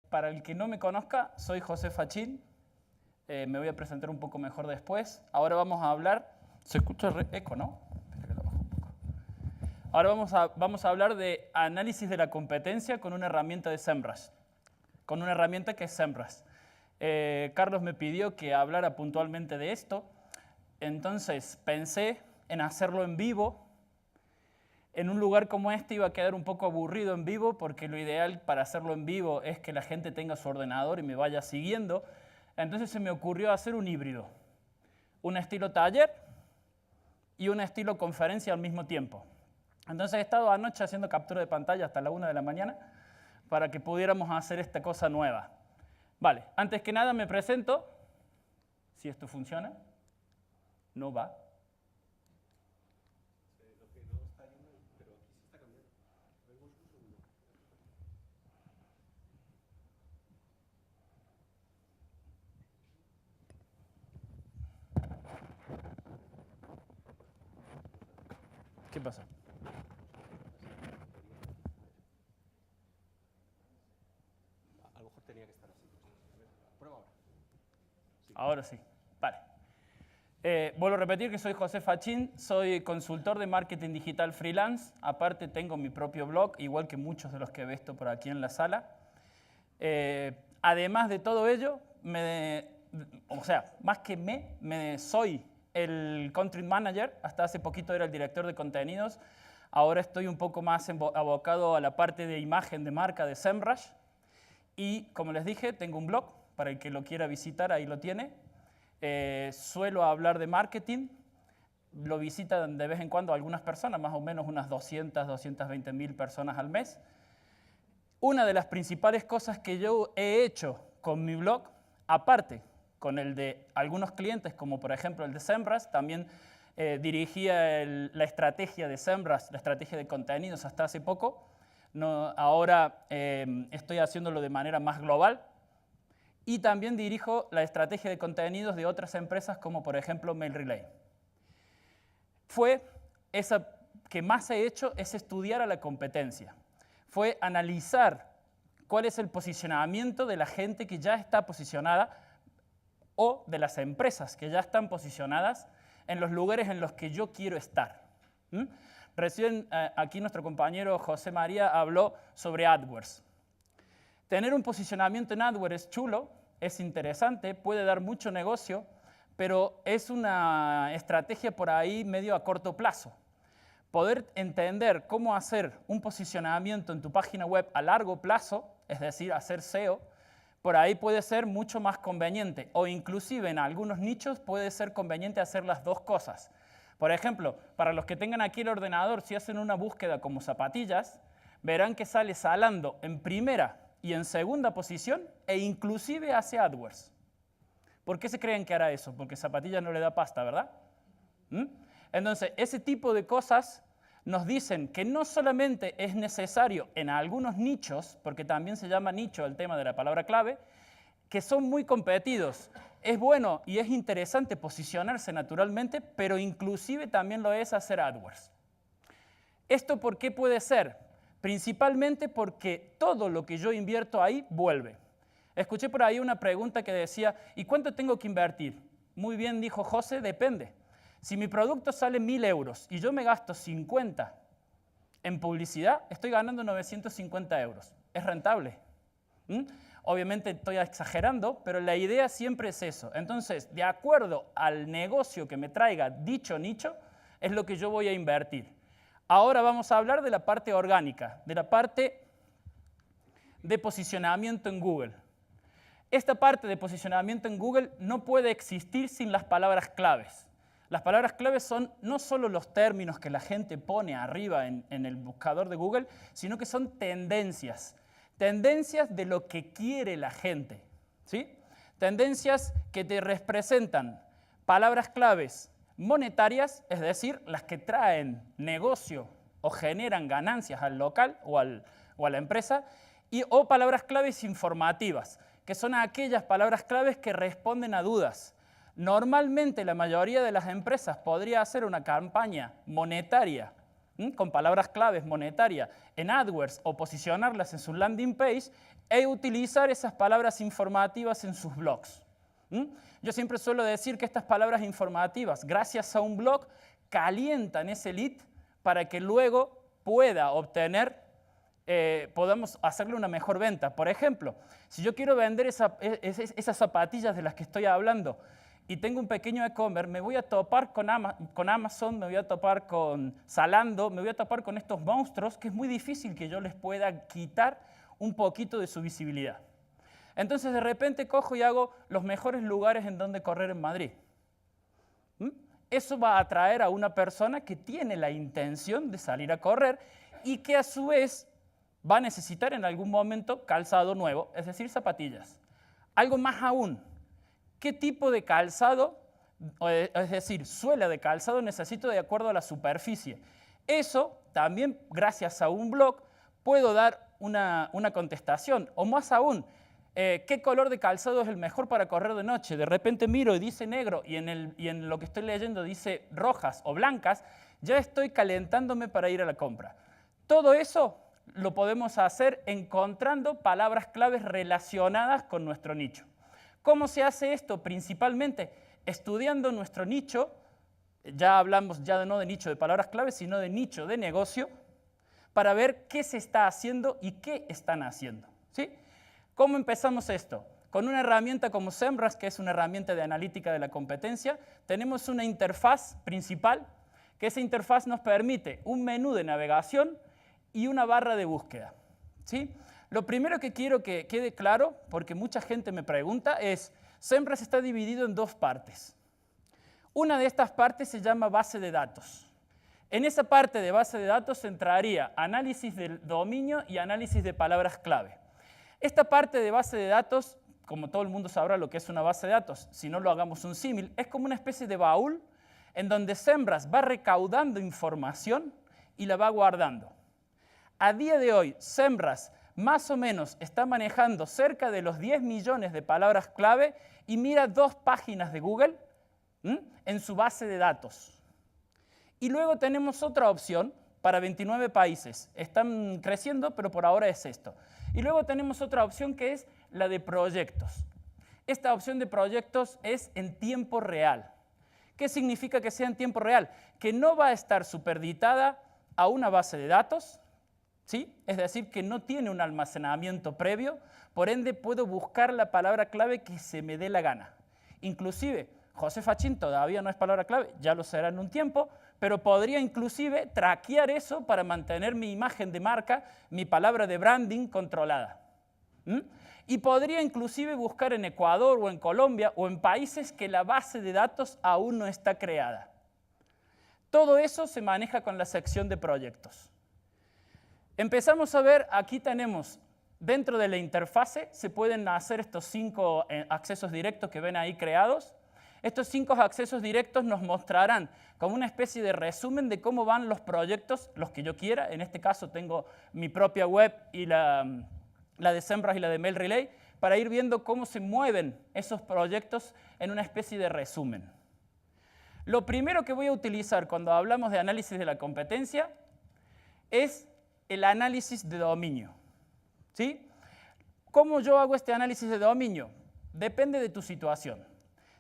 Para el que no me conozca, soy José Fachín. Me voy a presentar un poco mejor después. Ahora vamos a hablar... ¿Se escucha eco, no? Espera que lo bajo un poco. Ahora vamos a hablar de análisis de la competencia con una herramienta de SEMrush. Con una herramienta que es SEMrush. Carlos me pidió que hablara puntualmente de esto. Entonces pensé en hacerlo en vivo. En un lugar como este iba a quedar un poco aburrido en vivo, porque lo ideal para hacerlo en vivo es que la gente tenga su ordenador y me vaya siguiendo. Entonces se me ocurrió hacer un híbrido. Un estilo taller y un estilo conferencia al mismo tiempo. Entonces he estado anoche haciendo captura de pantalla hasta la 1 de la mañana para que pudiéramos hacer esta cosa nueva. Vale, antes que nada me presento. Si esto funciona. No va. ¿Qué pasa? A lo mejor tenía que estar así. Prueba ahora. Sí. Ahora sí. Vale. Vuelvo a repetir que soy José Fachín, soy consultor de marketing digital freelance. Aparte tengo mi propio blog, igual que muchos de los que he visto por aquí en la sala. Además de todo ello, soy el country manager. Hasta hace poquito era el director de contenidos. Ahora estoy un poco más abocado a la parte de imagen de marca de SEMrush. Y como les dije, tengo un blog. Para el que lo quiera visitar, ahí lo tiene. Suelo hablar de marketing. Lo visitan de vez en cuando algunas personas, más o menos unas 200, 220 mil personas al mes. Una de las principales cosas que yo he hecho con mi blog, aparte con el de algunos clientes, como por ejemplo el de SEMrush, también dirigía la estrategia de SEMrush, la estrategia de contenidos hasta hace poco. Ahora estoy haciéndolo de manera más global. Y también dirijo la estrategia de contenidos de otras empresas, como por ejemplo MailRelay. Esa que más he hecho es estudiar a la competencia. Fue analizar cuál es el posicionamiento de la gente que ya está posicionada o de las empresas que ya están posicionadas en los lugares en los que yo quiero estar. Recién aquí nuestro compañero José María habló sobre AdWords. Tener un posicionamiento en AdWords es chulo, es interesante, puede dar mucho negocio, pero es una estrategia por ahí medio a corto plazo. Poder entender cómo hacer un posicionamiento en tu página web a largo plazo, es decir, hacer SEO, por ahí puede ser mucho más conveniente, o inclusive en algunos nichos puede ser conveniente hacer las dos cosas. Por ejemplo, para los que tengan aquí el ordenador, si hacen una búsqueda como zapatillas, verán que sale Zalando en primera y en segunda posición, e inclusive hace AdWords. ¿Por qué se creen que hará eso? Porque zapatillas no le da pasta, ¿verdad? Entonces, ese tipo de cosas nos dicen que no solamente es necesario en algunos nichos, porque también se llama nicho el tema de la palabra clave, que son muy competidos. Es bueno y es interesante posicionarse naturalmente, pero inclusive también lo es hacer AdWords. ¿Esto por qué puede ser? Principalmente porque todo lo que yo invierto ahí vuelve. Escuché por ahí una pregunta que decía, ¿y cuánto tengo que invertir? Muy bien, dijo José, depende. Si mi producto sale 1.000 euros y yo me gasto 50 en publicidad, estoy ganando 950 euros. ¿Es rentable? Obviamente estoy exagerando, pero la idea siempre es eso. Entonces, de acuerdo al negocio que me traiga dicho nicho, es lo que yo voy a invertir. Ahora vamos a hablar de la parte orgánica, de la parte de posicionamiento en Google. Esta parte de posicionamiento en Google no puede existir sin las palabras claves. Las palabras claves son no solo los términos que la gente pone arriba en el buscador de Google, sino que son tendencias. Tendencias de lo que quiere la gente, ¿sí? Tendencias que te representan palabras claves monetarias, es decir, las que traen negocio o generan ganancias al local o a la empresa, o palabras claves informativas, que son aquellas palabras claves que responden a dudas. Normalmente la mayoría de las empresas podría hacer una campaña monetaria con palabras claves monetarias en AdWords o posicionarlas en su landing page e utilizar esas palabras informativas en sus blogs. Yo siempre suelo decir que estas palabras informativas, gracias a un blog, calientan ese lead para que luego pueda obtener, podamos hacerle una mejor venta. Por ejemplo, si yo quiero vender esas zapatillas de las que estoy hablando y tengo un pequeño e-commerce, me voy a topar con Amazon, me voy a topar con Zalando, me voy a topar con estos monstruos que es muy difícil que yo les pueda quitar un poquito de su visibilidad. Entonces de repente cojo y hago los mejores lugares en donde correr en Madrid. Eso va a atraer a una persona que tiene la intención de salir a correr y que a su vez va a necesitar en algún momento calzado nuevo, es decir, zapatillas. Algo más aún, ¿qué tipo de calzado, es decir, suela de calzado necesito de acuerdo a la superficie? Eso también, gracias a un blog, puedo dar una contestación. O más aún, ¿qué color de calzado es el mejor para correr de noche? De repente miro y dice negro y en lo que estoy leyendo dice rojas o blancas, ya estoy calentándome para ir a la compra. Todo eso lo podemos hacer encontrando palabras claves relacionadas con nuestro nicho. ¿Cómo se hace esto? Principalmente estudiando nuestro nicho, ya hablamos ya no de nicho de palabras claves, sino de nicho de negocio, para ver qué se está haciendo y qué están haciendo. ¿Sí? ¿Cómo empezamos esto? Con una herramienta como SEMrush, que es una herramienta de analítica de la competencia, tenemos una interfaz principal, que esa interfaz nos permite un menú de navegación y una barra de búsqueda. ¿Sí? Lo primero que quiero que quede claro, porque mucha gente me pregunta, es SEMrush está dividido en dos partes. Una de estas partes se llama base de datos. En esa parte de base de datos entraría análisis del dominio y análisis de palabras clave. Esta parte de base de datos, como todo el mundo sabrá lo que es una base de datos, si no lo hagamos un símil, es como una especie de baúl en donde SEMrush va recaudando información y la va guardando. A día de hoy, SEMrush más o menos está manejando cerca de los 10 millones de palabras clave y mira 2 páginas de Google en su base de datos. Y luego tenemos otra opción para 29 países. Están creciendo, pero por ahora es esto. Y luego tenemos otra opción que es la de proyectos. Esta opción de proyectos es en tiempo real. ¿Qué significa que sea en tiempo real? Que no va a estar superditada a una base de datos, ¿sí? Es decir, que no tiene un almacenamiento previo, por ende puedo buscar la palabra clave que se me dé la gana. Inclusive, José Fachín todavía no es palabra clave, ya lo será en un tiempo, pero podría inclusive traquear eso para mantener mi imagen de marca, mi palabra de branding controlada. Y podría inclusive buscar en Ecuador o en Colombia o en países que la base de datos aún no está creada. Todo eso se maneja con la sección de proyectos. Empezamos a ver, aquí tenemos, dentro de la interfase se pueden hacer estos 5 accesos directos que ven ahí creados. Estos 5 accesos directos nos mostrarán como una especie de resumen de cómo van los proyectos, los que yo quiera. En este caso tengo mi propia web y la de SEMrush y la de Mail Relay, para ir viendo cómo se mueven esos proyectos en una especie de resumen. Lo primero que voy a utilizar cuando hablamos de análisis de la competencia es el análisis de dominio. ¿Sí? ¿Cómo yo hago este análisis de dominio? Depende de tu situación.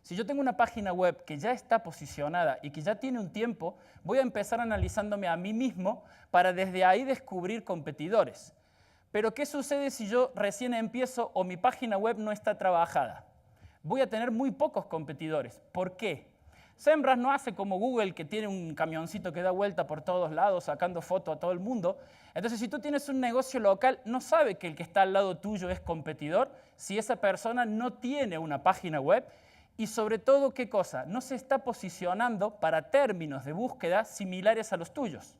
Si yo tengo una página web que ya está posicionada y que ya tiene un tiempo, voy a empezar analizándome a mí mismo para desde ahí descubrir competidores. Pero ¿qué sucede si yo recién empiezo o mi página web no está trabajada? Voy a tener muy pocos competidores. ¿Por qué? SEMrush no hace como Google, que tiene un camioncito que da vuelta por todos lados sacando fotos a todo el mundo. Entonces, si tú tienes un negocio local, no sabe que el que está al lado tuyo es competidor si esa persona no tiene una página web. Y sobre todo, ¿qué cosa? No se está posicionando para términos de búsqueda similares a los tuyos.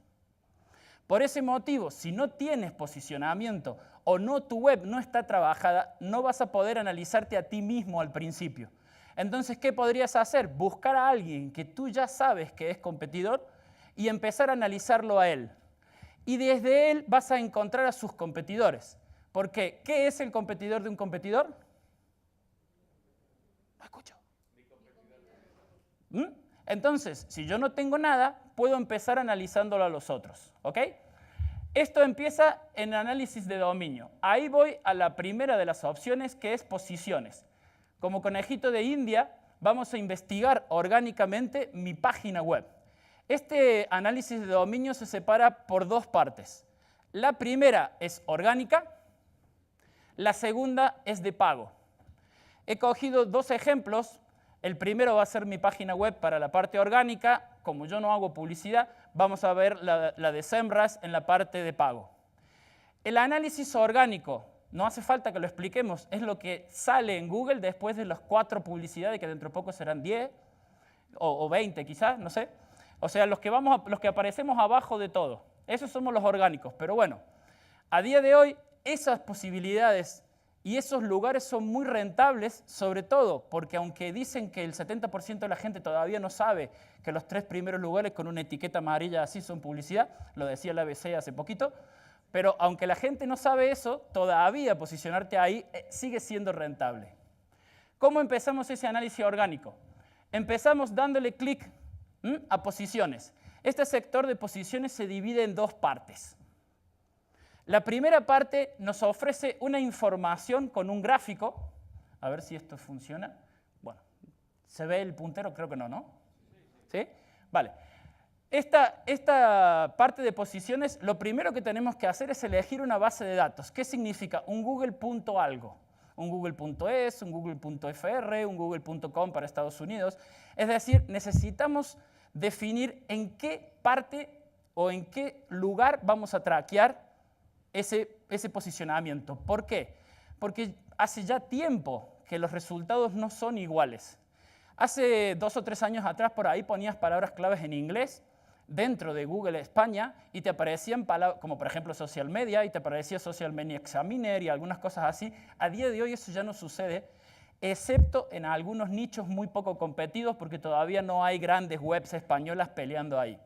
Por ese motivo, si no tienes posicionamiento o no, tu web no está trabajada, no vas a poder analizarte a ti mismo al principio. Entonces, ¿qué podrías hacer? Buscar a alguien que tú ya sabes que es competidor y empezar a analizarlo a él. Y desde él vas a encontrar a sus competidores. Porque, ¿qué es el competidor de un competidor? No escucho. Entonces, si yo no tengo nada, puedo empezar analizándolo a los otros. ¿Ok? Esto empieza en análisis de dominio. Ahí voy a la primera de las opciones, que es posiciones. Como conejito de India, vamos a investigar orgánicamente mi página web. Este análisis de dominio se separa por dos partes. La primera es orgánica, la segunda es de pago. He cogido dos ejemplos. El primero va a ser mi página web para la parte orgánica. Como yo no hago publicidad, vamos a ver la de SEMrush en la parte de pago. El análisis orgánico, no hace falta que lo expliquemos, es lo que sale en Google después de las 4 publicidades, que dentro de poco serán 10 o 20 quizás, no sé. O sea, los que aparecemos abajo de todo. Esos somos los orgánicos. Pero bueno, a día de hoy, esas posibilidades y esos lugares son muy rentables, sobre todo porque aunque dicen que el 70% de la gente todavía no sabe que los 3 primeros lugares con una etiqueta amarilla así son publicidad, lo decía la ABC hace poquito, pero aunque la gente no sabe eso, todavía posicionarte ahí sigue siendo rentable. ¿Cómo empezamos ese análisis orgánico? Empezamos dándole clic a posiciones. Este sector de posiciones se divide en dos partes. La primera parte nos ofrece una información con un gráfico. A ver si esto funciona. Bueno, ¿se ve el puntero? Creo que no, ¿no? ¿Sí? Vale. Esta parte de posiciones, lo primero que tenemos que hacer es elegir una base de datos. ¿Qué significa? Un Google.algo. Un Google.es, un Google.fr, un Google.com para Estados Unidos. Es decir, necesitamos definir en qué parte o en qué lugar vamos a traquear ese posicionamiento. ¿Por qué? Porque hace ya tiempo que los resultados no son iguales. Hace 2 o 3 años atrás por ahí ponías palabras claves en inglés dentro de Google España y te aparecían palabras como por ejemplo social media y te aparecía social media examiner y algunas cosas así. A día de hoy eso ya no sucede, excepto en algunos nichos muy poco competidos porque todavía no hay grandes webs españolas peleando ahí.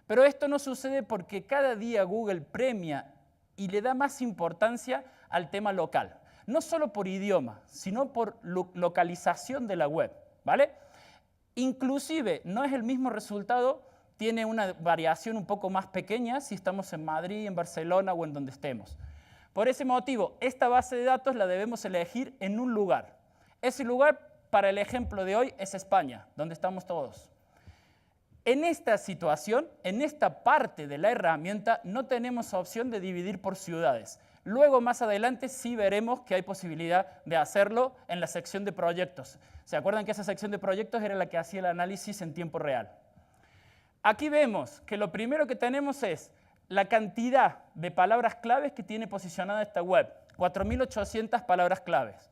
Pero esto no sucede porque cada día Google premia y le da más importancia al tema local. No solo por idioma, sino por localización de la web, ¿vale? Inclusive, no es el mismo resultado, tiene una variación un poco más pequeña si estamos en Madrid, en Barcelona o en donde estemos. Por ese motivo, esta base de datos la debemos elegir en un lugar. Ese lugar, para el ejemplo de hoy, es España, donde estamos todos. En esta situación, en esta parte de la herramienta, no tenemos opción de dividir por ciudades. Luego, más adelante, sí veremos que hay posibilidad de hacerlo en la sección de proyectos. ¿Se acuerdan que esa sección de proyectos era la que hacía el análisis en tiempo real? Aquí vemos que lo primero que tenemos es la cantidad de palabras claves que tiene posicionada esta web. 4.800 palabras claves.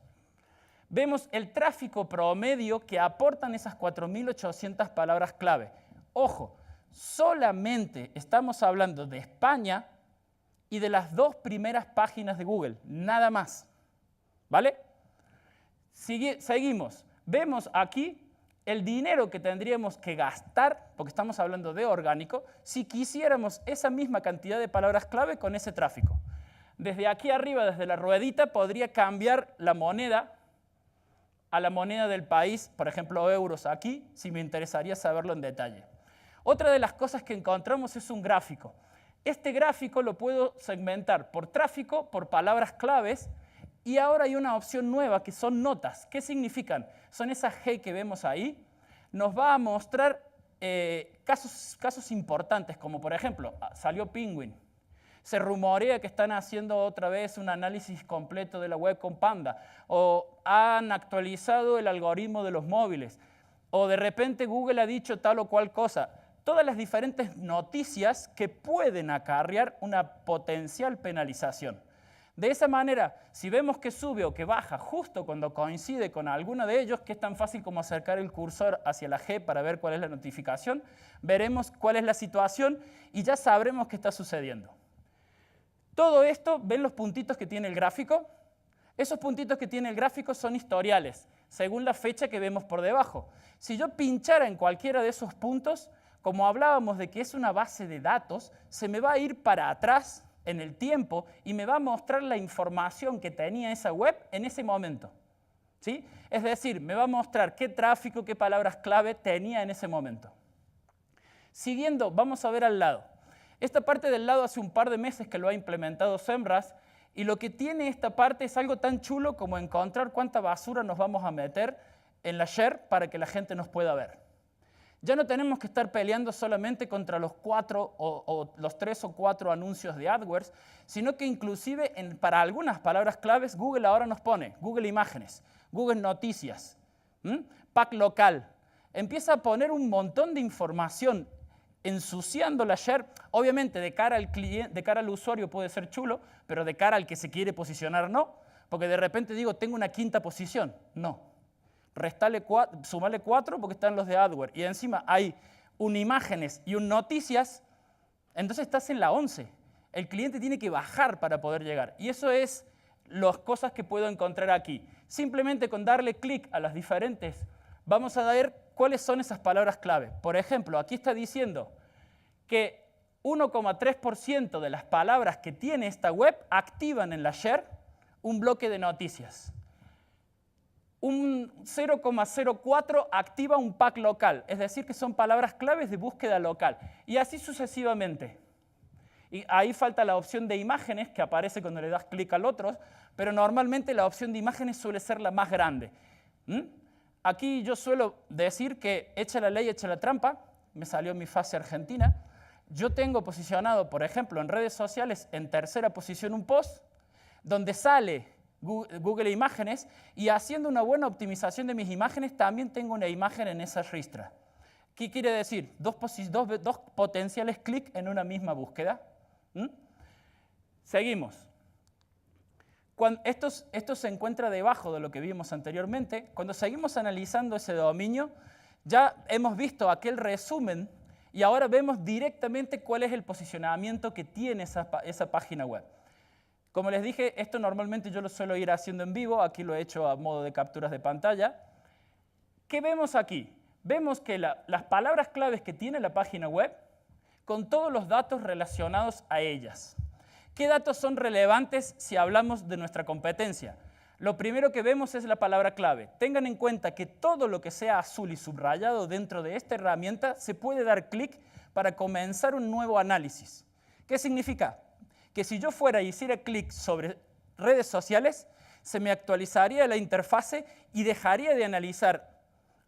Vemos el tráfico promedio que aportan esas 4.800 palabras clave. Ojo, solamente estamos hablando de España y de las 2 primeras páginas de Google, nada más. ¿Vale? Seguimos. Vemos aquí el dinero que tendríamos que gastar, porque estamos hablando de orgánico, si quisiéramos esa misma cantidad de palabras clave con ese tráfico. Desde aquí arriba, desde la ruedita, podría cambiar la moneda a la moneda del país, por ejemplo, euros aquí, si me interesaría saberlo en detalle. Otra de las cosas que encontramos es un gráfico. Este gráfico lo puedo segmentar por tráfico, por palabras claves, y ahora hay una opción nueva que son notas. ¿Qué significan? Son esas G que vemos ahí. Nos va a mostrar casos importantes, como por ejemplo, salió Penguin. Se rumorea que están haciendo otra vez un análisis completo de la web con Panda, o han actualizado el algoritmo de los móviles, o de repente Google ha dicho tal o cual cosa. Todas las diferentes noticias que pueden acarrear una potencial penalización. De esa manera, si vemos que sube o que baja justo cuando coincide con alguno de ellos, que es tan fácil como acercar el cursor hacia la G para ver cuál es la notificación, veremos cuál es la situación y ya sabremos qué está sucediendo. Todo esto, ¿ven los puntitos que tiene el gráfico? Esos puntitos que tiene el gráfico son historiales, según la fecha que vemos por debajo. Si yo pinchara en cualquiera de esos puntos, como hablábamos de que es una base de datos, se me va a ir para atrás en el tiempo y me va a mostrar la información que tenía esa web en ese momento. ¿Sí? Es decir, me va a mostrar qué tráfico, qué palabras clave tenía en ese momento. Siguiendo, vamos a ver al lado. Esta parte del lado hace un par de meses que lo ha implementado SEMrush, y lo que tiene esta parte es algo tan chulo como encontrar cuánta basura nos vamos a meter en la share para que la gente nos pueda ver. Ya no tenemos que estar peleando solamente contra los 4 o los 3 o 4 anuncios de AdWords, sino que inclusive para algunas palabras claves Google ahora nos pone Google Imágenes, Google Noticias, pack local. Empieza a poner un montón de información ensuciando la share. Obviamente de cara al cliente, de cara al usuario puede ser chulo, pero de cara al que se quiere posicionar no, porque de repente digo, tengo una quinta posición. No. Sumarle 4 porque están los de AdWords. Y encima hay un imágenes y un noticias, entonces estás en la 11. El cliente tiene que bajar para poder llegar. Y eso es las cosas que puedo encontrar aquí. Simplemente con darle clic a las diferentes, vamos a ver cuáles son esas palabras clave. Por ejemplo, aquí está diciendo que 1,3% de las palabras que tiene esta web activan en la share un bloque de noticias. Un 0,04 activa un pack local, es decir, que son palabras claves de búsqueda local. Y así sucesivamente. Y ahí falta la opción de imágenes, que aparece cuando le das clic al otro, pero normalmente la opción de imágenes suele ser la más grande. Aquí yo suelo decir que echa la ley, echa la trampa. Me salió mi fase argentina. Yo tengo posicionado, por ejemplo, en redes sociales, en tercera posición un post, donde sale Google Imágenes, y haciendo una buena optimización de mis imágenes también tengo una imagen en esa ristra. ¿Qué quiere decir? Dos potenciales clics en una misma búsqueda. Seguimos. Esto se encuentra debajo de lo que vimos anteriormente. Cuando seguimos analizando ese dominio, ya hemos visto aquel resumen y ahora vemos directamente cuál es el posicionamiento que tiene esa página web. Como les dije, esto normalmente yo lo suelo ir haciendo en vivo, aquí lo he hecho a modo de capturas de pantalla. ¿Qué vemos aquí? Vemos que las palabras claves que tiene la página web, con todos los datos relacionados a ellas. ¿Qué datos son relevantes si hablamos de nuestra competencia? Lo primero que vemos es la palabra clave. Tengan en cuenta que todo lo que sea azul y subrayado dentro de esta herramienta se puede dar clic para comenzar un nuevo análisis. ¿Qué significa? Que si yo fuera y hiciera clic sobre redes sociales, se me actualizaría la interfase y dejaría de analizar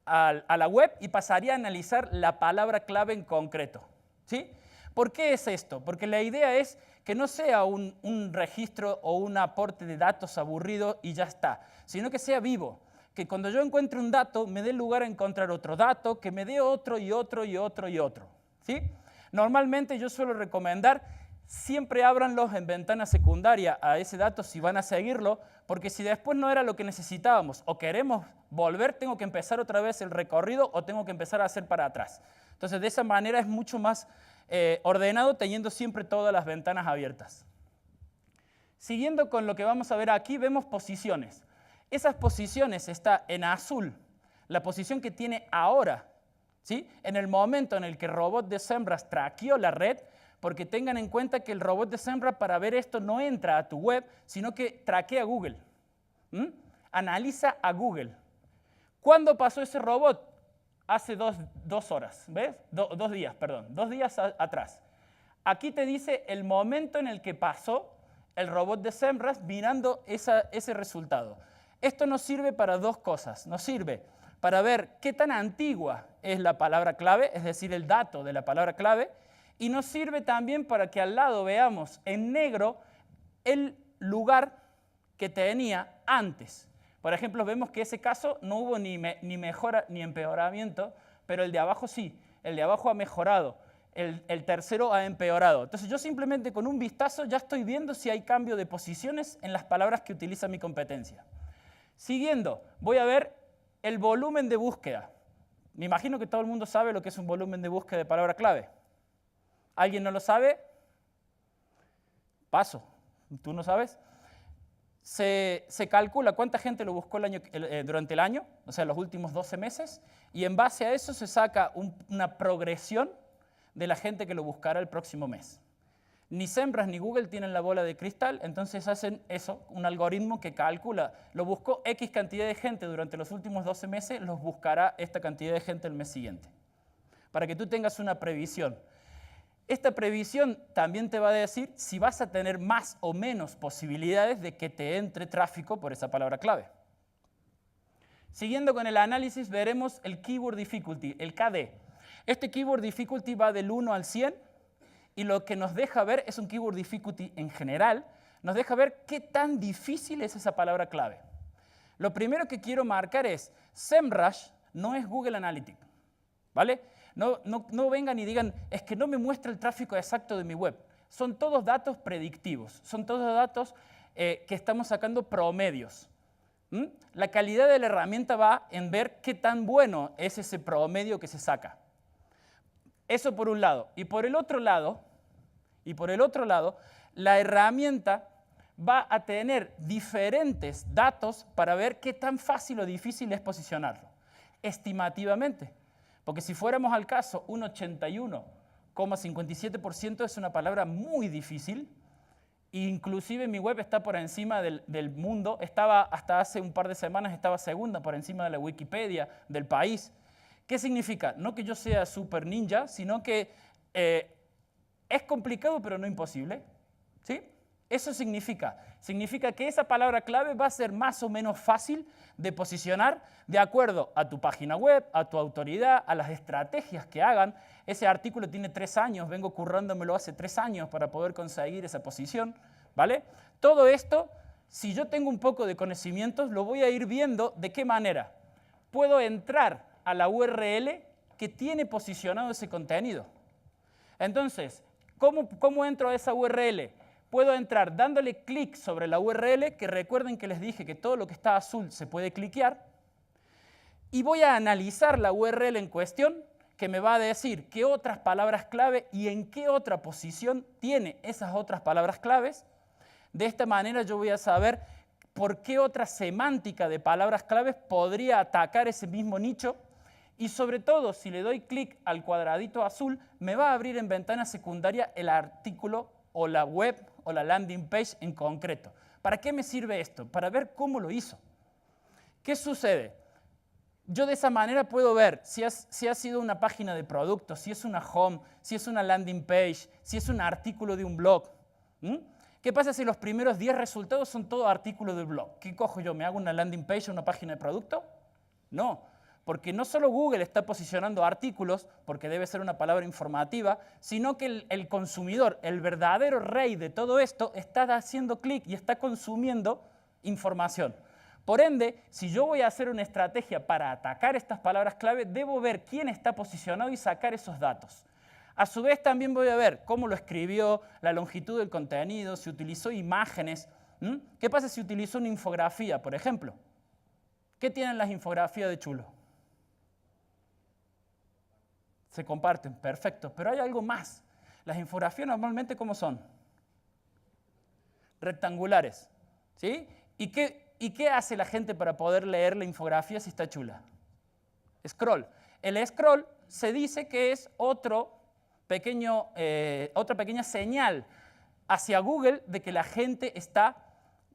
a la web y pasaría a analizar la palabra clave en concreto. ¿Sí? ¿Por qué es esto? Porque la idea es que no sea un registro o un aporte de datos aburrido y ya está, sino que sea vivo. Que cuando yo encuentre un dato, me dé lugar a encontrar otro dato, que me dé otro y otro y otro y otro. ¿Sí? Normalmente yo suelo recomendar siempre ábranlos en ventana secundaria a ese dato si van a seguirlo, porque si después no era lo que necesitábamos o queremos volver, tengo que empezar otra vez el recorrido o tengo que empezar a hacer para atrás. Entonces, de esa manera es mucho más ordenado, teniendo siempre todas las ventanas abiertas. Siguiendo con lo que vamos a ver aquí, vemos posiciones. Esas posiciones está en azul, la posición que tiene ahora, ¿sí? En el momento en el que el robot de SEMrush traqueó la red, porque tengan en cuenta que el robot de SEMrush para ver esto no entra a tu web, sino que traquea a Google. Analiza a Google. ¿Cuándo pasó ese robot? Hace 2 horas, ¿ves? 2 días, perdón, 2 días atrás. Aquí te dice el momento en el que pasó el robot de SEMrush mirando ese resultado. Esto nos sirve para 2 cosas. Nos sirve para ver qué tan antigua es la palabra clave, es decir, el dato de la palabra clave, y nos sirve también para que al lado veamos en negro el lugar que tenía antes. Por ejemplo, vemos que ese caso no hubo ni mejora ni empeoramiento, pero el de abajo sí, el de abajo ha mejorado, el tercero ha empeorado. Entonces yo simplemente con un vistazo ya estoy viendo si hay cambio de posiciones en las palabras que utiliza mi competencia. Siguiendo, voy a ver el volumen de búsqueda. Me imagino que todo el mundo sabe lo que es un volumen de búsqueda de palabra clave. ¿Alguien no lo sabe? Paso. ¿Tú no sabes? Se calcula cuánta gente lo buscó durante el año, o sea, los últimos 12 meses, y en base a eso se saca una progresión de la gente que lo buscará el próximo mes. Ni SEMrush ni Google tienen la bola de cristal, entonces hacen eso, un algoritmo que calcula, lo buscó X cantidad de gente durante los últimos 12 meses, los buscará esta cantidad de gente el mes siguiente, para que tú tengas una previsión. Esta previsión también te va a decir si vas a tener más o menos posibilidades de que te entre tráfico por esa palabra clave. Siguiendo con el análisis, veremos el Keyword Difficulty, el KD. Este Keyword Difficulty va del 1 al 100 y lo que nos deja ver es un Keyword Difficulty en general, nos deja ver qué tan difícil es esa palabra clave. Lo primero que quiero marcar es, SEMrush no es Google Analytics, ¿vale? No vengan y digan, es que no me muestra el tráfico exacto de mi web. Son todos datos predictivos, son todos datos que estamos sacando promedios. La calidad de la herramienta va en ver qué tan bueno es ese promedio que se saca. Eso por un lado. Y por el otro lado, la herramienta va a tener diferentes datos para ver qué tan fácil o difícil es posicionarlo, estimativamente. Porque si fuéramos al caso, un 81,57% es una palabra muy difícil. Inclusive mi web está por encima del mundo. Estaba hasta hace un par de semanas, estaba segunda por encima de la Wikipedia del país. ¿Qué significa? No que yo sea super ninja, sino que es complicado pero no imposible. ¿Sí? Eso significa que esa palabra clave va a ser más o menos fácil de posicionar de acuerdo a tu página web, a tu autoridad, a las estrategias que hagan. Ese artículo tiene 3 años, vengo currándomelo hace 3 años para poder conseguir esa posición, ¿vale? Todo esto, si yo tengo un poco de conocimientos, lo voy a ir viendo de qué manera. Puedo entrar a la URL que tiene posicionado ese contenido. Entonces, ¿cómo entro a esa URL? Puedo entrar dándole clic sobre la URL, que recuerden que les dije que todo lo que está azul se puede cliquear, y voy a analizar la URL en cuestión, que me va a decir qué otras palabras clave y en qué otra posición tiene esas otras palabras claves. De esta manera yo voy a saber por qué otra semántica de palabras claves podría atacar ese mismo nicho, y sobre todo, si le doy clic al cuadradito azul, me va a abrir en ventana secundaria el artículo o la web o la landing page en concreto. ¿Para qué me sirve esto? Para ver cómo lo hizo. ¿Qué sucede? Yo de esa manera puedo ver si ha sido una página de producto, si es una home, si es una landing page, si es un artículo de un blog. ¿Qué pasa si los primeros 10 resultados son todo artículos de blog? ¿Qué cojo yo? ¿Me hago una landing page o una página de producto? No. Porque no solo Google está posicionando artículos, porque debe ser una palabra informativa, sino que el consumidor, el verdadero rey de todo esto, está haciendo clic y está consumiendo información. Por ende, si yo voy a hacer una estrategia para atacar estas palabras clave, debo ver quién está posicionado y sacar esos datos. A su vez, también voy a ver cómo lo escribió, la longitud del contenido, si utilizó imágenes. ¿Qué pasa si utilizó una infografía, por ejemplo? ¿Qué tienen las infografías de chulo? Se comparten, perfecto, pero hay algo más. Las infografías normalmente, ¿cómo son? Rectangulares, ¿sí? ¿Y qué hace la gente para poder leer la infografía si está chula? Scroll. El scroll se dice que es otra pequeña señal hacia Google de que la gente está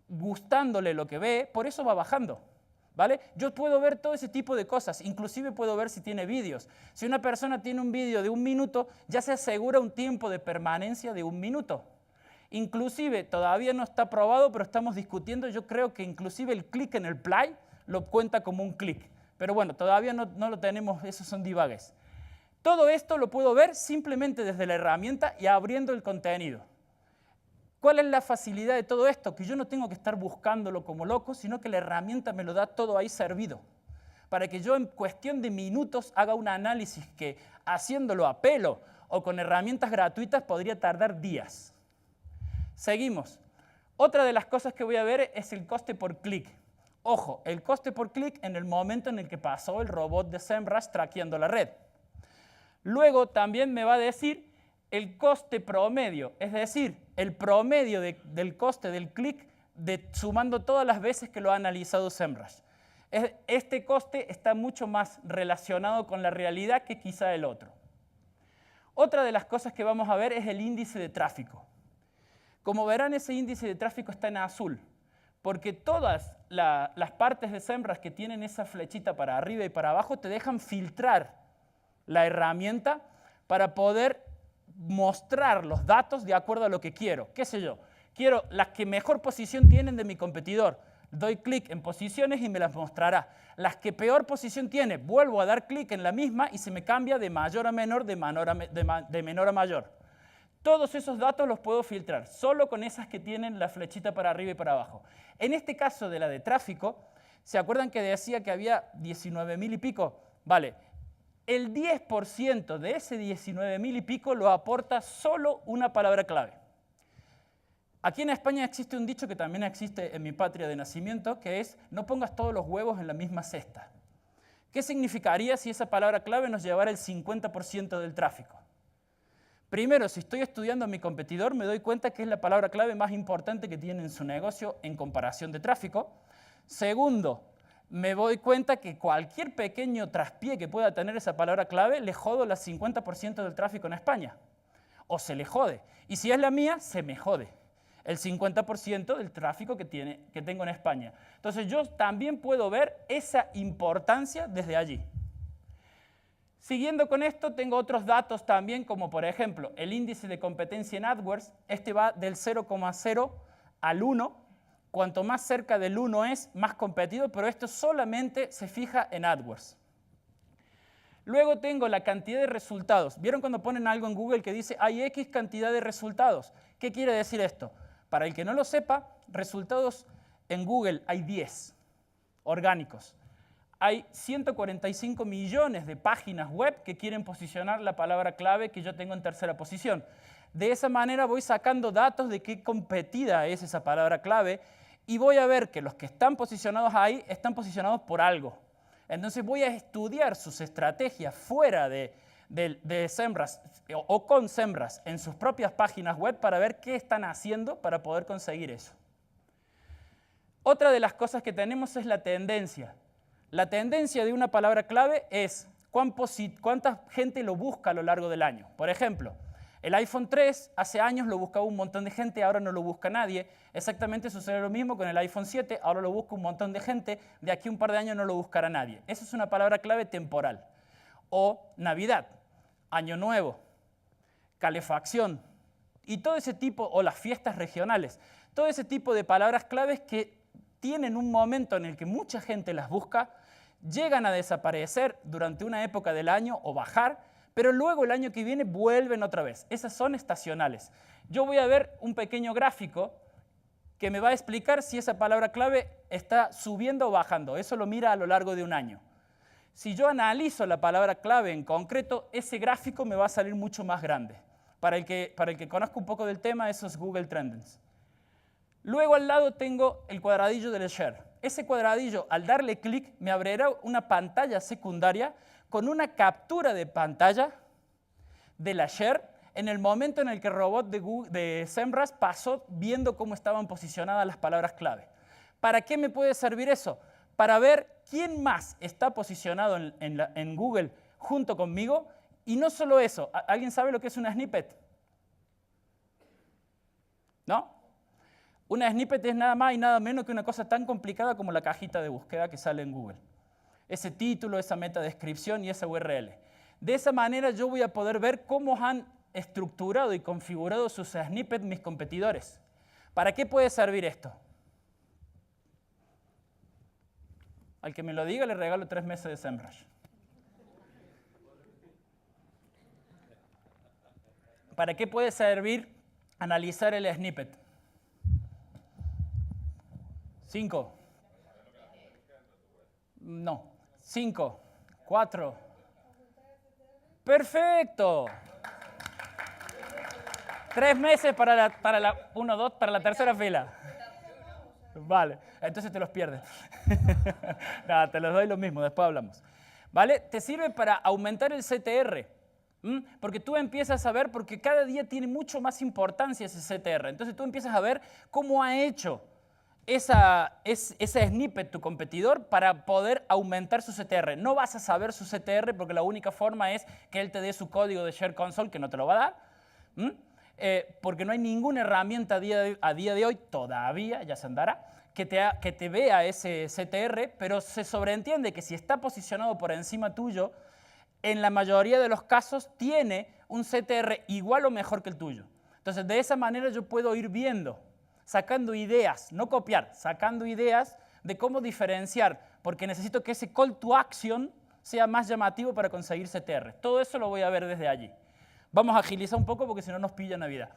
gustándole lo que ve, por eso va bajando. ¿Vale? Yo puedo ver todo ese tipo de cosas, inclusive puedo ver si tiene vídeos. Si una persona tiene un vídeo de 1 minuto, ya se asegura un tiempo de permanencia de 1 minuto. Inclusive, todavía no está probado, pero estamos discutiendo, yo creo que inclusive el clic en el play lo cuenta como un clic. Pero bueno, todavía no lo tenemos, esos son divagues. Todo esto lo puedo ver simplemente desde la herramienta y abriendo el contenido. ¿Cuál es la facilidad de todo esto? Que yo no tengo que estar buscándolo como loco, sino que la herramienta me lo da todo ahí servido. Para que yo en cuestión de minutos haga un análisis que haciéndolo a pelo o con herramientas gratuitas podría tardar días. Seguimos. Otra de las cosas que voy a ver es el coste por clic. Ojo, el coste por clic en el momento en el que pasó el robot de SEMrush traqueando la red. Luego también me va a decir el coste promedio, es decir, el promedio del coste del clic sumando todas las veces que lo ha analizado SEMrush. Este coste está mucho más relacionado con la realidad que quizá el otro. Otra de las cosas que vamos a ver es el índice de tráfico. Como verán, ese índice de tráfico está en azul, porque todas las partes de SEMrush que tienen esa flechita para arriba y para abajo te dejan filtrar la herramienta para poder mostrar los datos de acuerdo a lo que quiero. ¿Qué sé yo? Quiero las que mejor posición tienen de mi competidor. Doy clic en posiciones y me las mostrará. Las que peor posición tiene, vuelvo a dar clic en la misma y se me cambia de mayor a menor, de menor a mayor. Todos esos datos los puedo filtrar, solo con esas que tienen la flechita para arriba y para abajo. En este caso de la de tráfico, ¿se acuerdan que decía que había 19.000 y pico? Vale, el 10% de ese 19.000 y pico lo aporta solo una palabra clave. Aquí en España existe un dicho que también existe en mi patria de nacimiento, que es: no pongas todos los huevos en la misma cesta. ¿Qué significaría si esa palabra clave nos llevara el 50% del tráfico? Primero, si estoy estudiando a mi competidor, me doy cuenta que es la palabra clave más importante que tiene en su negocio en comparación de tráfico. Segundo, me doy cuenta que cualquier pequeño traspié que pueda tener esa palabra clave, le jodo el 50% del tráfico en España. O se le jode. Y si es la mía, se me jode el 50% del tráfico que tengo en España. Entonces yo también puedo ver esa importancia desde allí. Siguiendo con esto, tengo otros datos también, como por ejemplo el índice de competencia en AdWords. Este va del 0,0 al 1. Cuanto más cerca del 1 es, más competido, pero esto solamente se fija en AdWords. Luego tengo la cantidad de resultados. ¿Vieron cuando ponen algo en Google que dice hay X cantidad de resultados? ¿Qué quiere decir esto? Para el que no lo sepa, resultados en Google hay 10 orgánicos. Hay 145 millones de páginas web que quieren posicionar la palabra clave que yo tengo en tercera posición. De esa manera voy sacando datos de qué competida es esa palabra clave y voy a ver que los que están posicionados ahí están posicionados por algo. Entonces voy a estudiar sus estrategias fuera de SEMrush o con SEMrush en sus propias páginas web para ver qué están haciendo para poder conseguir eso. Otra de las cosas que tenemos es la tendencia. La tendencia de una palabra clave es cuánta gente lo busca a lo largo del año. Por ejemplo, el iPhone 3 hace años lo buscaba un montón de gente, ahora no lo busca nadie. Exactamente sucede lo mismo con el iPhone 7, ahora lo busca un montón de gente, de aquí a un par de años no lo buscará nadie. Esa es una palabra clave temporal. O Navidad, Año Nuevo, calefacción y todo ese tipo, o las fiestas regionales, todo ese tipo de palabras claves que tienen un momento en el que mucha gente las busca, llegan a desaparecer durante una época del año o bajar, pero luego el año que viene vuelven otra vez. Esas son estacionales. Yo voy a ver un pequeño gráfico que me va a explicar si esa palabra clave está subiendo o bajando. Eso lo mira a lo largo de un año. Si yo analizo la palabra clave en concreto, ese gráfico me va a salir mucho más grande. Para el que conozca un poco del tema, eso es Google Trends. Luego al lado tengo el cuadradillo del share. Ese cuadradillo, al darle clic, me abrirá una pantalla secundaria con una captura de pantalla de la share en el momento en el que el robot de SEMrush pasó viendo cómo estaban posicionadas las palabras clave. ¿Para qué me puede servir eso? Para ver quién más está posicionado en Google junto conmigo. Y no solo eso, ¿alguien sabe lo que es una snippet? ¿No? Una snippet es nada más y nada menos que una cosa tan complicada como la cajita de búsqueda que sale en Google. Ese título, esa metadescripción y esa URL. De esa manera yo voy a poder ver cómo han estructurado y configurado sus snippets mis competidores. ¿Para qué puede servir esto? Al que me lo diga le regalo 3 meses de SEMrush. ¿Para qué puede servir analizar el snippet? 5. No. 5, 4. ¡Perfecto! 3 meses para la tercera fila. Vale, entonces te los pierdes. Nada, te los doy lo mismo, después hablamos. ¿Vale? Te sirve para aumentar el CTR. Porque tú empiezas a ver, porque cada día tiene mucho más importancia ese CTR. Entonces tú empiezas a ver cómo ha hecho ese snippet tu competidor para poder aumentar su CTR. No vas a saber su CTR porque la única forma es que él te dé su código de Share Console, que no te lo va a dar, porque no hay ninguna herramienta a día de hoy, todavía, ya se andará, que te vea ese CTR, pero se sobreentiende que si está posicionado por encima tuyo, en la mayoría de los casos tiene un CTR igual o mejor que el tuyo. Entonces, de esa manera yo puedo ir viendo, sacando ideas, no copiar, sacando ideas de cómo diferenciar, porque necesito que ese call to action sea más llamativo para conseguir CTR. Todo eso lo voy a ver desde allí. Vamos a agilizar un poco porque si no nos pilla Navidad.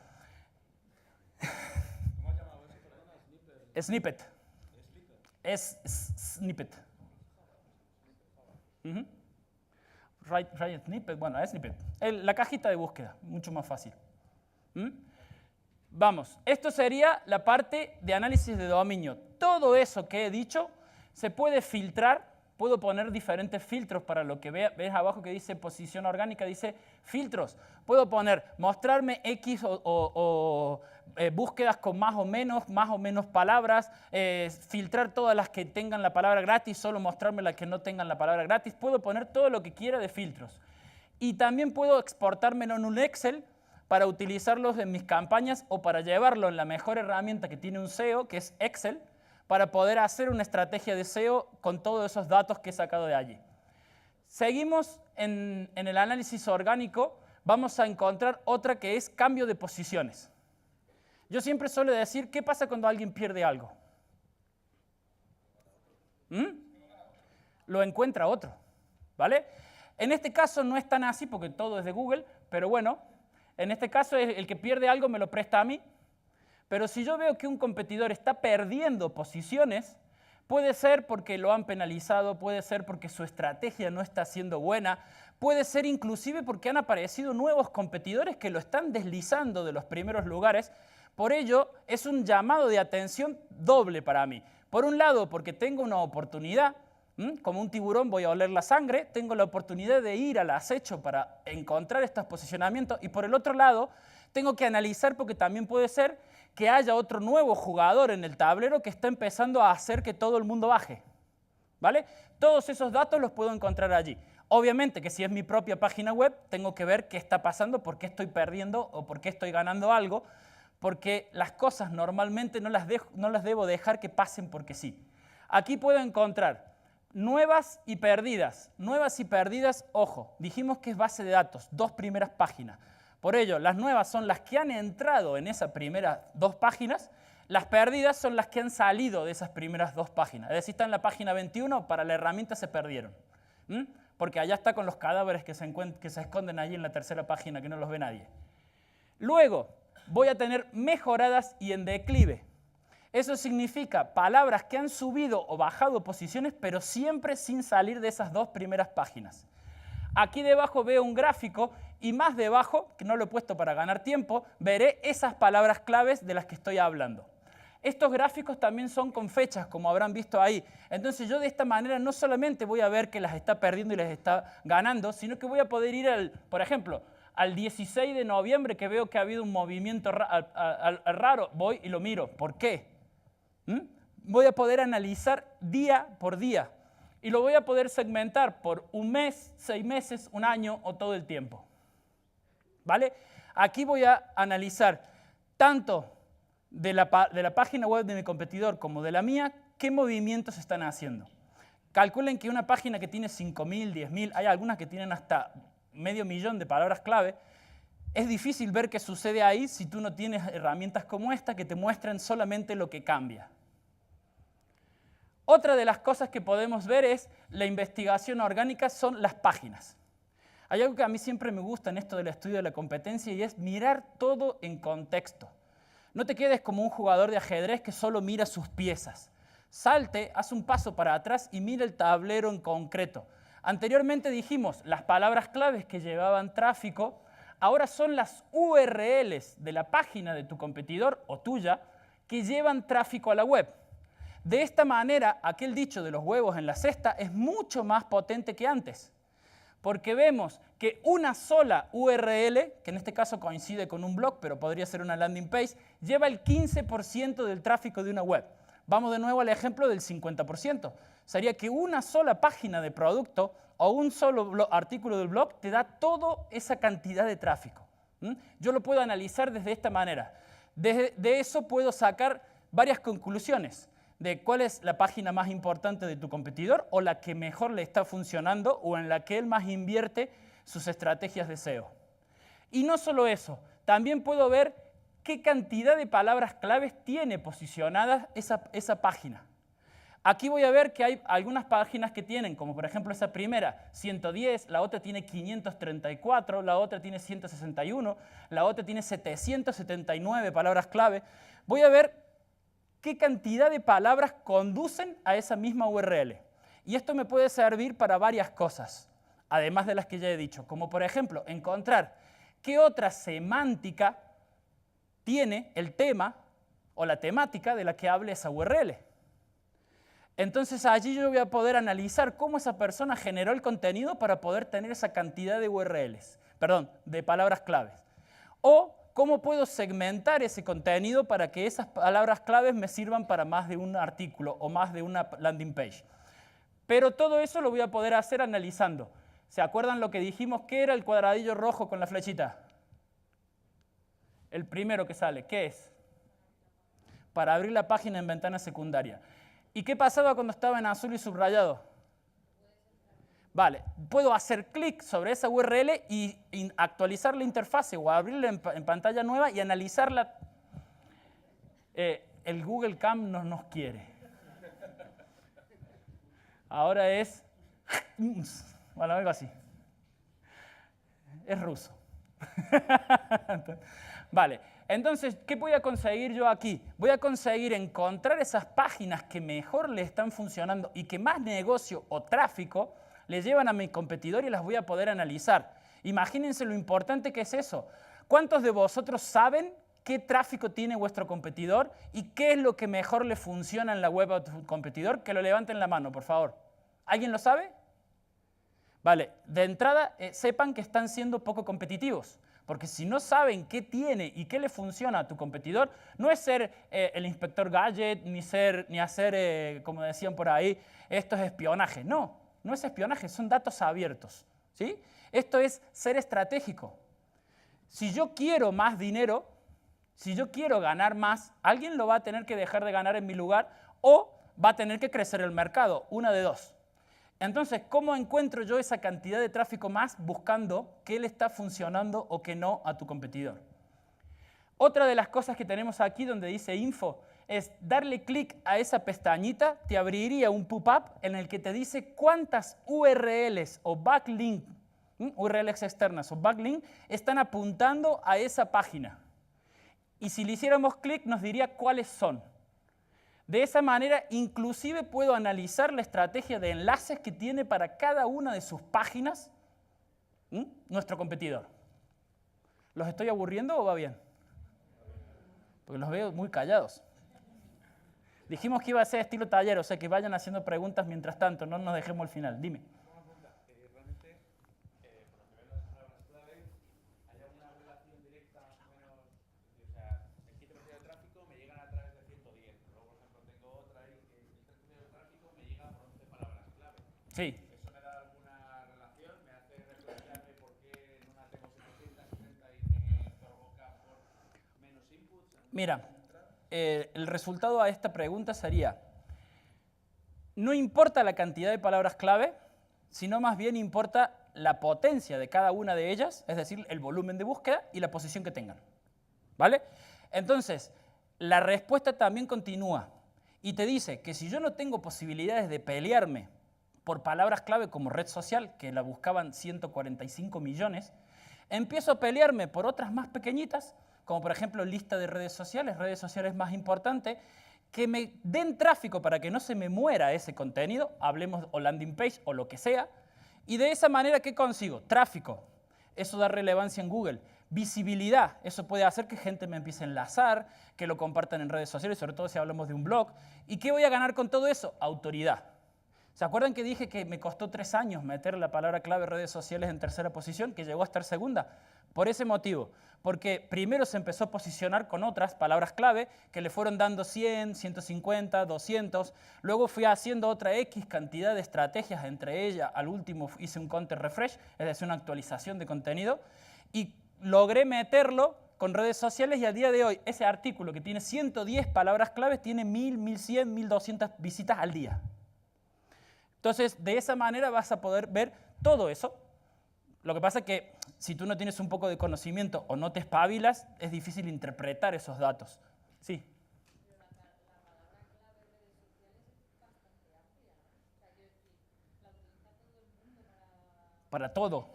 ¿Cómo has llamado eso? Perdona, Snippet. Es snippet. Right snippet, bueno, es snippet. La cajita de búsqueda, mucho más fácil. Vamos, esto sería la parte de análisis de dominio. Todo eso que he dicho se puede filtrar, puedo poner diferentes filtros para lo que ves abajo que dice posición orgánica, dice filtros. Puedo poner mostrarme X o búsquedas con más o menos palabras, filtrar todas las que tengan la palabra gratis, solo mostrarme las que no tengan la palabra gratis. Puedo poner todo lo que quiera de filtros. Y también puedo exportármelo en un Excel para utilizarlos en mis campañas o para llevarlo en la mejor herramienta que tiene un SEO, que es Excel, para poder hacer una estrategia de SEO con todos esos datos que he sacado de allí. Seguimos en el análisis orgánico, vamos a encontrar otra que es cambio de posiciones. Yo siempre suelo decir, ¿qué pasa cuando alguien pierde algo? Lo encuentra otro, ¿vale? En este caso no es tan así porque todo es de Google, pero bueno, en este caso el que pierde algo me lo presta a mí. Pero si yo veo que un competidor está perdiendo posiciones, puede ser porque lo han penalizado, puede ser porque su estrategia no está siendo buena, puede ser inclusive porque han aparecido nuevos competidores que lo están deslizando de los primeros lugares. Por ello, es un llamado de atención doble para mí. Por un lado, porque tengo una oportunidad, como un tiburón voy a oler la sangre, tengo la oportunidad de ir al acecho para encontrar estos posicionamientos, y por el otro lado, tengo que analizar porque también puede ser que haya otro nuevo jugador en el tablero que está empezando a hacer que todo el mundo baje, ¿vale? Todos esos datos los puedo encontrar allí. Obviamente que si es mi propia página web, tengo que ver qué está pasando, por qué estoy perdiendo o por qué estoy ganando algo, porque las cosas normalmente no las debo dejar que pasen porque sí. Aquí puedo encontrar nuevas y perdidas. Nuevas y perdidas, ojo, dijimos que es base de datos, 2 primeras páginas. Por ello, las nuevas son las que han entrado en esas primeras 2 páginas, las perdidas son las que han salido de esas primeras 2 páginas. Es decir, está en la página 21, para la herramienta se perdieron. Porque allá está con los cadáveres que se esconden allí en la tercera página, que no los ve nadie. Luego, voy a tener mejoradas y en declive. Eso significa palabras que han subido o bajado posiciones, pero siempre sin salir de esas 2 primeras páginas. Aquí debajo veo un gráfico y más debajo, que no lo he puesto para ganar tiempo, veré esas palabras claves de las que estoy hablando. Estos gráficos también son con fechas, como habrán visto ahí. Entonces yo de esta manera no solamente voy a ver que las está perdiendo y las está ganando, sino que voy a poder ir, por ejemplo, al 16 de noviembre que veo que ha habido un movimiento raro, voy y lo miro. ¿Por qué? Voy a poder analizar día por día. Y lo voy a poder segmentar por un mes, 6 meses, un año o todo el tiempo. ¿Vale? Aquí voy a analizar tanto de la página web de mi competidor como de la mía, qué movimientos están haciendo. Calculen que una página que tiene 5.000, 10.000, hay algunas que tienen hasta 500.000 de palabras clave, es difícil ver qué sucede ahí si tú no tienes herramientas como esta que te muestren solamente lo que cambia. Otra de las cosas que podemos ver es la investigación orgánica, son las páginas. Hay algo que a mí siempre me gusta en esto del estudio de la competencia y es mirar todo en contexto. No te quedes como un jugador de ajedrez que solo mira sus piezas. Salte, haz un paso para atrás y mira el tablero en concreto. Anteriormente dijimos las palabras claves que llevaban tráfico, ahora son las URLs de la página de tu competidor o tuya que llevan tráfico a la web. De esta manera, aquel dicho de los huevos en la cesta es mucho más potente que antes, porque vemos que una sola URL, que en este caso coincide con un blog, pero podría ser una landing page, lleva el 15% del tráfico de una web. Vamos de nuevo al ejemplo del 50%. Sería que una sola página de producto o un solo artículo del blog te da toda esa cantidad de tráfico. Yo lo puedo analizar desde esta manera. De eso puedo sacar varias conclusiones de cuál es la página más importante de tu competidor o la que mejor le está funcionando o en la que él más invierte sus estrategias de SEO. Y no solo eso, también puedo ver qué cantidad de palabras claves tiene posicionadas esa página. Aquí voy a ver que hay algunas páginas que tienen, como por ejemplo esa primera, 110, la otra tiene 534, la otra tiene 161, la otra tiene 779 palabras clave. Voy a ver qué cantidad de palabras conducen a esa misma URL. Y esto me puede servir para varias cosas, además de las que ya he dicho, como por ejemplo encontrar qué otra semántica tiene el tema o la temática de la que hable esa URL. Entonces allí yo voy a poder analizar cómo esa persona generó el contenido para poder tener esa cantidad de URLs, perdón, de palabras claves. O cómo puedo segmentar ese contenido para que esas palabras claves me sirvan para más de un artículo o más de una landing page. Pero todo eso lo voy a poder hacer analizando. ¿Se acuerdan lo que dijimos? ¿Qué era el cuadradillo rojo con la flechita? El primero que sale, ¿qué es? Para abrir la página en ventana secundaria. ¿Y qué pasaba cuando estaba en azul y subrayado? Vale, puedo hacer clic sobre esa URL y actualizar la interfase o abrirla en pantalla nueva y analizarla. El Google Cam no nos quiere. Ahora es... Bueno, algo así. Es ruso. Vale, entonces, ¿qué voy a conseguir yo aquí? Voy a conseguir encontrar esas páginas que mejor le están funcionando y que más negocio o tráfico le llevan a mi competidor y las voy a poder analizar. Imagínense lo importante que es eso. ¿Cuántos de vosotros saben qué tráfico tiene vuestro competidor y qué es lo que mejor le funciona en la web a tu competidor? Que lo levanten la mano, por favor. ¿Alguien lo sabe? Vale, de entrada sepan que están siendo poco competitivos. Porque si no saben qué tiene y qué le funciona a tu competidor, no es ser el inspector gadget, ni hacer, como decían por ahí, esto es espionaje. No, no es espionaje, son datos abiertos. ¿Sí? Esto es ser estratégico. Si yo quiero más dinero, si yo quiero ganar más, alguien lo va a tener que dejar de ganar en mi lugar o va a tener que crecer el mercado, una de dos. Entonces, ¿cómo encuentro yo esa cantidad de tráfico más buscando qué le está funcionando o qué no a tu competidor? Otra de las cosas que tenemos aquí donde dice info es darle clic a esa pestañita, te abriría un pop-up en el que te dice cuántas URLs o backlinks, URLs externas o backlinks, están apuntando a esa página. Y si le hiciéramos clic nos diría cuáles son. De esa manera, inclusive puedo analizar la estrategia de enlaces que tiene para cada una de sus páginas nuestro competidor. ¿Los estoy aburriendo o va bien? Porque los veo muy callados. Dijimos que iba a ser estilo taller, o sea que vayan haciendo preguntas mientras tanto, no nos dejemos al final. Dime. Realmente, por lo que ven las palabras clave, ¿hay alguna relación directa más o menos? O sea, el 15% del tráfico me llegan a través de 110. Luego, por ejemplo, tengo otra ahí que el 3% del tráfico me llega por 11 palabras clave. Sí. ¿Eso me da alguna relación? ¿Me hace replantearme por qué en una tengo 760 y me provoca por menos inputs? Mira, el resultado a esta pregunta sería, no importa la cantidad de palabras clave, sino más bien importa la potencia de cada una de ellas, es decir, el volumen de búsqueda y la posición que tengan. ¿Vale? Entonces, la respuesta también continúa y te dice que si yo no tengo posibilidades de pelearme por palabras clave como red social, que la buscaban 145 millones, empiezo a pelearme por otras más pequeñitas, como por ejemplo lista de redes sociales más importantes, que me den tráfico para que no se me muera ese contenido, hablemos o landing page o lo que sea, y de esa manera, ¿qué consigo? Tráfico, eso da relevancia en Google. Visibilidad, eso puede hacer que gente me empiece a enlazar, que lo compartan en redes sociales, sobre todo si hablamos de un blog. ¿Y qué voy a ganar con todo eso? Autoridad. ¿Se acuerdan que dije que me costó 3 años meter la palabra clave redes sociales en tercera posición, que llegó a estar segunda? Por ese motivo, porque primero se empezó a posicionar con otras palabras clave que le fueron dando 100, 150, 200, luego fui haciendo otra X cantidad de estrategias, entre ellas al último hice un content refresh, es decir, una actualización de contenido, y logré meterlo con redes sociales y a día de hoy ese artículo que tiene 110 palabras claves tiene 1000, 1100, 1200 visitas al día. Entonces, de esa manera vas a poder ver todo eso. Lo que pasa es que si tú no tienes un poco de conocimiento o no te espabilas, es difícil interpretar esos datos. Sí. Para todo.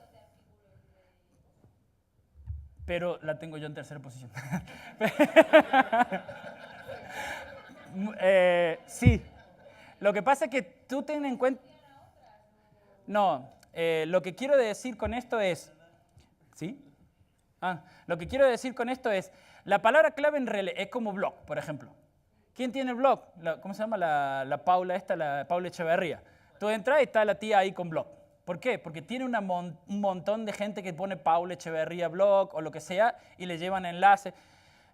Pero la tengo yo en tercera posición. Sí. Lo que pasa es que tú ten en cuenta... No, lo que quiero decir con esto es... ¿Sí? Lo que quiero decir con esto es, la palabra clave en realidad es como blog, por ejemplo. ¿Quién tiene blog? ¿Cómo se llama la Paula la Paula Echeverría? Tú entras y está la tía ahí con blog. ¿Por qué? Porque tiene un montón de gente que pone Paula Echeverría blog o lo que sea y le llevan enlaces.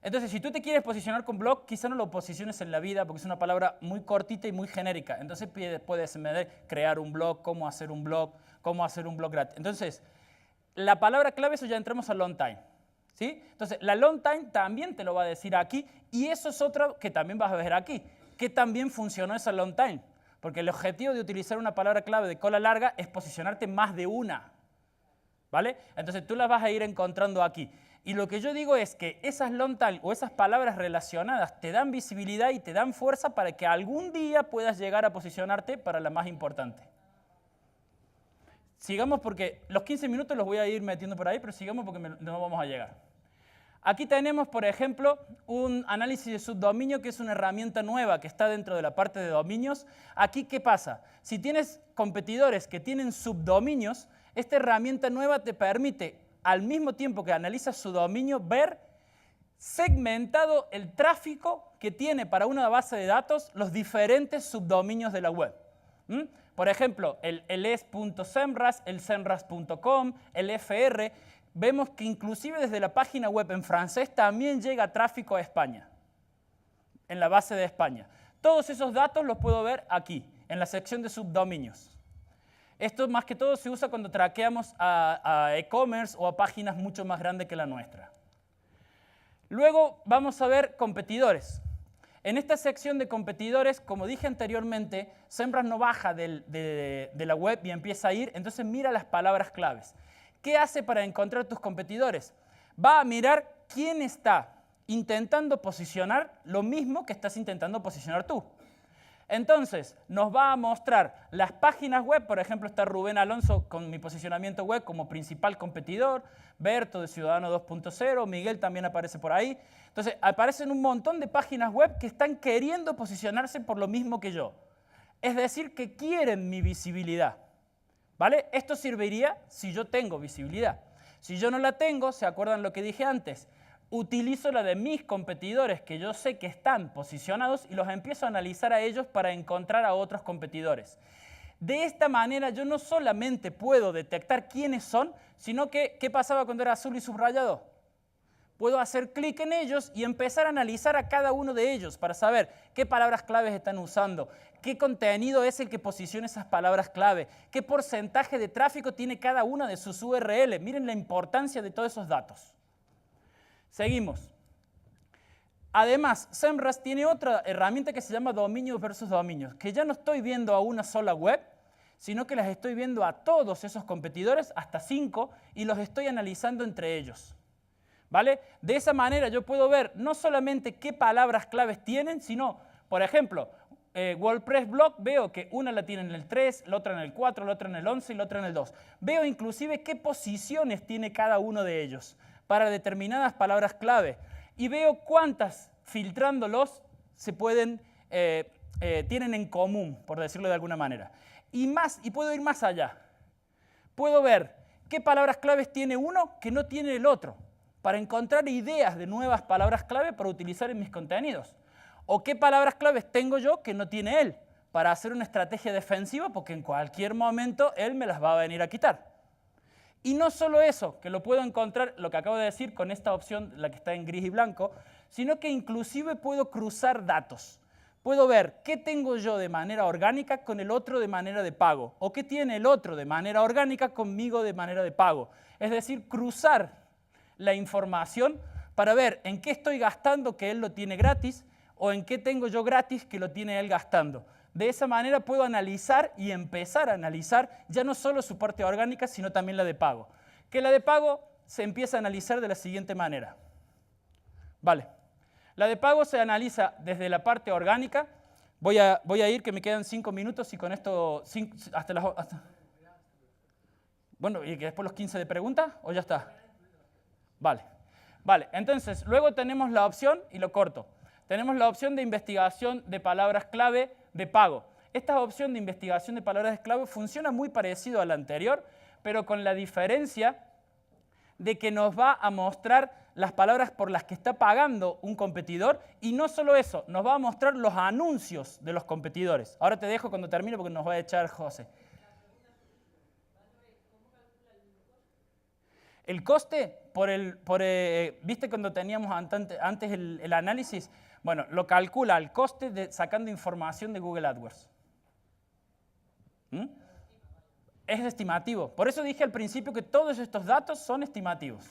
Entonces, si tú te quieres posicionar con blog, quizá no lo posiciones en la vida porque es una palabra muy cortita y muy genérica. Entonces puedes crear un blog, cómo hacer un blog gratis. Entonces, la palabra clave, eso ya entramos a long time. ¿Sí? Entonces, la long time también te lo va a decir aquí y eso es otro que también vas a ver aquí, que también funcionó esa long time. Porque el objetivo de utilizar una palabra clave de cola larga es posicionarte más de una. ¿Vale? Entonces, tú las vas a ir encontrando aquí. Y lo que yo digo es que esas long time o esas palabras relacionadas te dan visibilidad y te dan fuerza para que algún día puedas llegar a posicionarte para la más importante. Sigamos porque los 15 minutos los voy a ir metiendo por ahí, pero sigamos porque no vamos a llegar. Aquí tenemos, por ejemplo, un análisis de subdominio, que es una herramienta nueva que está dentro de la parte de dominios. Aquí, ¿qué pasa? Si tienes competidores que tienen subdominios, esta herramienta nueva te permite, al mismo tiempo que analizas su dominio, ver segmentado el tráfico que tiene para una base de datos los diferentes subdominios de la web. Por ejemplo, el es.semrush, el semrush.com, el FR, vemos que inclusive desde la página web en francés también llega tráfico a España, en la base de España. Todos esos datos los puedo ver aquí, en la sección de subdominios. Esto más que todo se usa cuando traqueamos a e-commerce o a páginas mucho más grandes que la nuestra. Luego vamos a ver competidores. En esta sección de competidores, como dije anteriormente, SEMrush no baja de la web y empieza a ir, entonces mira las palabras claves. ¿Qué hace para encontrar tus competidores? Va a mirar quién está intentando posicionar lo mismo que estás intentando posicionar tú. Entonces, nos va a mostrar las páginas web, por ejemplo, está Rubén Alonso con mi posicionamiento web como principal competidor, Berto de Ciudadano 2.0, Miguel también aparece por ahí. Entonces, aparecen un montón de páginas web que están queriendo posicionarse por lo mismo que yo. Es decir, que quieren mi visibilidad. ¿Vale? Esto serviría si yo tengo visibilidad. Si yo no la tengo, ¿se acuerdan lo que dije antes? Utilizo la de mis competidores que yo sé que están posicionados y los empiezo a analizar a ellos para encontrar a otros competidores. De esta manera yo no solamente puedo detectar quiénes son, sino que, ¿qué pasaba cuando era azul y subrayado? Puedo hacer clic en ellos y empezar a analizar a cada uno de ellos para saber qué palabras claves están usando, qué contenido es el que posiciona esas palabras clave, qué porcentaje de tráfico tiene cada una de sus URL. Miren la importancia de todos esos datos. Seguimos. Además, SEMrush tiene otra herramienta que se llama dominios versus dominios, que ya no estoy viendo a una sola web, sino que las estoy viendo a todos esos competidores, hasta 5, y los estoy analizando entre ellos. ¿Vale? De esa manera yo puedo ver no solamente qué palabras claves tienen, sino, por ejemplo, WordPress blog, veo que una la tiene en el 3, la otra en el 4, la otra en el 11 y la otra en el 2. Veo inclusive qué posiciones tiene cada uno de ellos para determinadas palabras clave y veo cuántas, filtrándolos, tienen en común, por decirlo de alguna manera. Y puedo ir más allá. Puedo ver qué palabras claves tiene uno que no tiene el otro, para encontrar ideas de nuevas palabras clave para utilizar en mis contenidos. O qué palabras claves tengo yo que no tiene él, para hacer una estrategia defensiva, porque en cualquier momento él me las va a venir a quitar. Y no solo eso, que lo puedo encontrar, lo que acabo de decir, con esta opción, la que está en gris y blanco, sino que inclusive puedo cruzar datos. Puedo ver qué tengo yo de manera orgánica con el otro de manera de pago, o qué tiene el otro de manera orgánica conmigo de manera de pago. Es decir, cruzar la información para ver en qué estoy gastando que él lo tiene gratis, o en qué tengo yo gratis que lo tiene él gastando. De esa manera puedo analizar y empezar a analizar ya no solo su parte orgánica, sino también la de pago. Que la de pago se empieza a analizar de la siguiente manera. Vale. La de pago se analiza desde la parte orgánica. Voy a ir, que me quedan 5 minutos y con esto Bueno, ¿y que después los 15 de preguntas o ya está? Vale. Vale, entonces luego tenemos la opción, y lo corto, tenemos la opción de investigación de palabras clave de pago. Esta opción de investigación de palabras clave funciona muy parecido a la anterior, pero con la diferencia de que nos va a mostrar las palabras por las que está pagando un competidor, y no solo eso, nos va a mostrar los anuncios de los competidores. Ahora te dejo cuando termine porque nos va a echar José. El coste, ¿viste cuando teníamos antes el análisis? Bueno, lo calcula el coste sacando información de Google AdWords. Es estimativo. Por eso dije al principio que todos estos datos son estimativos.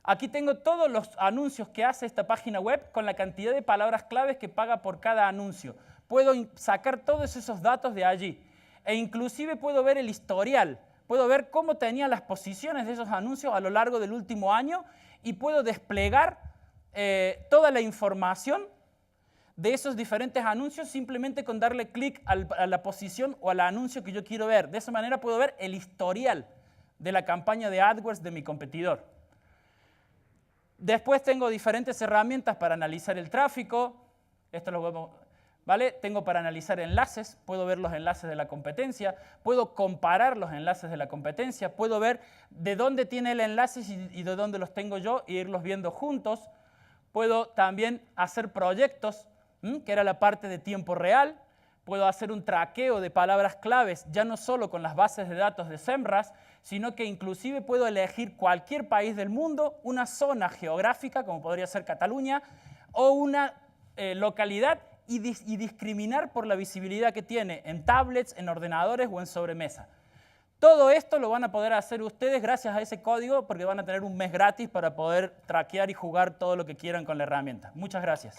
Aquí tengo todos los anuncios que hace esta página web con la cantidad de palabras claves que paga por cada anuncio. Puedo sacar todos esos datos de allí. E inclusive puedo ver el historial. Puedo ver cómo tenía las posiciones de esos anuncios a lo largo del último año y puedo desplegar toda la información de esos diferentes anuncios simplemente con darle clic a la posición o al anuncio que yo quiero ver. De esa manera puedo ver el historial de la campaña de AdWords de mi competidor. Después tengo diferentes herramientas para analizar el tráfico. Esto lo vemos, ¿vale? Tengo para analizar enlaces, puedo ver los enlaces de la competencia, puedo comparar los enlaces de la competencia, puedo ver de dónde tiene el enlace y de dónde los tengo yo e irlos viendo juntos. Puedo también hacer proyectos, que era la parte de tiempo real. Puedo hacer un traqueo de palabras claves, ya no solo con las bases de datos de SEMrush, sino que inclusive puedo elegir cualquier país del mundo, una zona geográfica, como podría ser Cataluña, o una localidad, y discriminar por la visibilidad que tiene en tablets, en ordenadores o en sobremesa. Todo esto lo van a poder hacer ustedes gracias a ese código, porque van a tener un mes gratis para poder traquear y jugar todo lo que quieran con la herramienta. Muchas gracias.